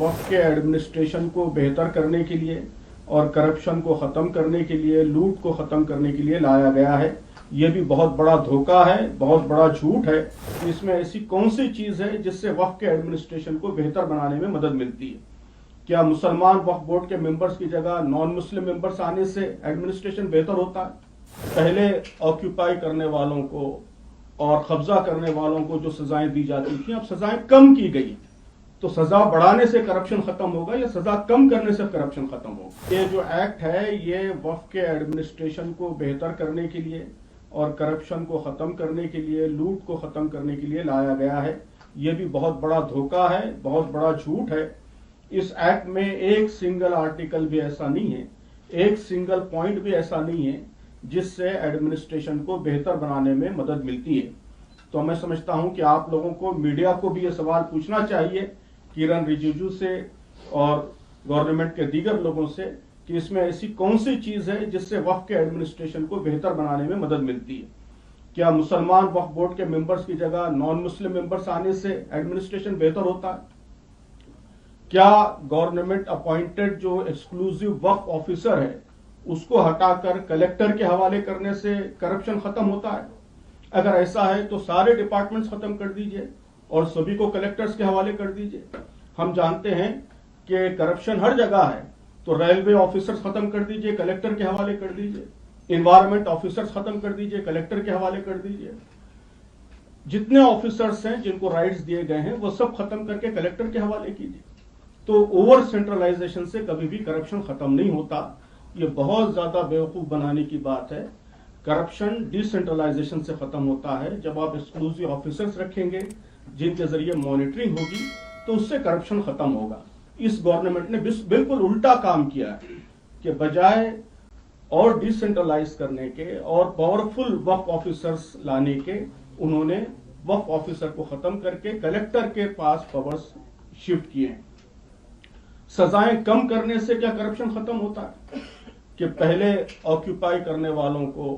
वक्त के एडमिनिस्ट्रेशन को बेहतर करने के लिए और करप्शन को ख़त्म करने के लिए, लूट को ख़त्म करने के लिए लाया गया है। ये भी बहुत बड़ा धोखा है, बहुत बड़ा झूठ है। इसमें ऐसी कौन सी चीज़ है जिससे वक्त के एडमिनिस्ट्रेशन को बेहतर बनाने में मदद मिलती है? क्या मुसलमान वक्फ बोर्ड के मेंबर्स की जगह नॉन मुस्लिम मेंबर्स आने से एडमिनिस्ट्रेशन बेहतर होता है? पहले ऑक्यूपाई करने वालों को और कब्जा करने वालों को जो सजाएं दी जाती थी, अब सजाएं कम की गई। तो सजा बढ़ाने से करप्शन खत्म होगा या सजा कम करने से करप्शन खत्म होगा? ये जो एक्ट है ये वक्फ के एडमिनिस्ट्रेशन को बेहतर करने के लिए और करप्शन को खत्म करने के लिए, लूट को खत्म करने के लिए लाया गया है। ये भी बहुत बड़ा धोखा है, बहुत बड़ा झूठ है। इस एक्ट में एक सिंगल आर्टिकल भी ऐसा नहीं है, एक सिंगल पॉइंट भी ऐसा नहीं है जिससे एडमिनिस्ट्रेशन को बेहतर बनाने में मदद मिलती है। तो मैं समझता हूं कि आप लोगों को, मीडिया को भी ये सवाल पूछना चाहिए किरण रिजिजू से और गवर्नमेंट के दीगर लोगों से कि इसमें ऐसी कौन सी चीज है जिससे वक्फ के एडमिनिस्ट्रेशन को बेहतर बनाने में मदद मिलती है? क्या मुसलमान वक्फ बोर्ड के मेंबर्स की जगह नॉन मुस्लिम मेंबर्स आने से एडमिनिस्ट्रेशन बेहतर होता है? क्या गवर्नमेंट अपॉइंटेड जो एक्सक्लूसिव वक्फ ऑफिसर है उसको हटाकर कलेक्टर के हवाले करने से करप्शन खत्म होता है? अगर ऐसा है तो सारे डिपार्टमेंट्स खत्म कर दीजिए और सभी को कलेक्टर्स के हवाले कर दीजिए। हम जानते हैं कि करप्शन हर जगह है, तो रेलवे ऑफिसर्स खत्म कर दीजिए, कलेक्टर के हवाले कर दीजिए। एनवायरमेंट ऑफिसर्स खत्म कर दीजिए, कलेक्टर के हवाले कर दीजिए। जितने ऑफिसर्स हैं जिनको राइट्स दिए गए हैं वो सब खत्म करके कलेक्टर के हवाले कीजिए। तो ओवर सेंट्रलाइजेशन से कभी भी करप्शन खत्म नहीं होता। ये बहुत ज्यादा बेवकूफ बनाने की बात है। करप्शन डिसेंट्रलाइजेशन से खत्म होता है। जब आप एक्सक्लूसिव ऑफिसर्स रखेंगे जिनके जरिए मॉनिटरिंग होगी तो उससे करप्शन खत्म होगा। इस गवर्नमेंट ने बिल्कुल उल्टा काम किया है कि बजाय और डिसेंट्रलाइज करने के और पावरफुल वक्फ ऑफिसर्स लाने के, उन्होंने वक्फ ऑफिसर को खत्म करके कलेक्टर के पास पावर्स शिफ्ट किए हैं। सजाएं कम करने से क्या करप्शन खत्म होता है? कि पहले ऑक्यूपाई करने वालों को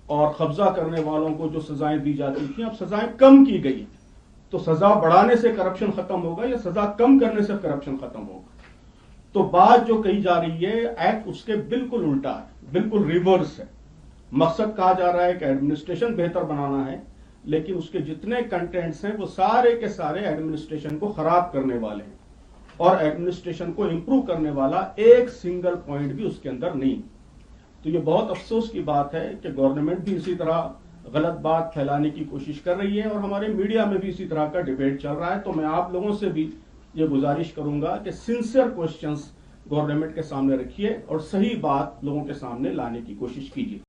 और कब्जा करने वालों को जो सजाएं दी जाती थी, अब सजाएं कम की गई। तो सजा बढ़ाने से करप्शन खत्म होगा या सजा कम करने से करप्शन खत्म होगा? तो बात जो कही जा रही है एक्ट उसके बिल्कुल उल्टा है, बिल्कुल रिवर्स है। मकसद कहा जा रहा है कि एडमिनिस्ट्रेशन बेहतर बनाना है, लेकिन उसके जितने कंटेंट्स हैं वो सारे के सारे एडमिनिस्ट्रेशन को खराब करने वाले हैं और एडमिनिस्ट्रेशन को इंप्रूव करने वाला एक सिंगल पॉइंट भी उसके अंदर नहीं। तो ये बहुत अफसोस की बात है कि गवर्नमेंट भी इसी तरह गलत बात फैलाने की कोशिश कर रही है और हमारे मीडिया में भी इसी तरह का डिबेट चल रहा है। तो मैं आप लोगों से भी ये गुजारिश करूंगा कि सिंसियर क्वेश्चंस गवर्नमेंट के सामने रखिए और सही बात लोगों के सामने लाने की कोशिश कीजिए।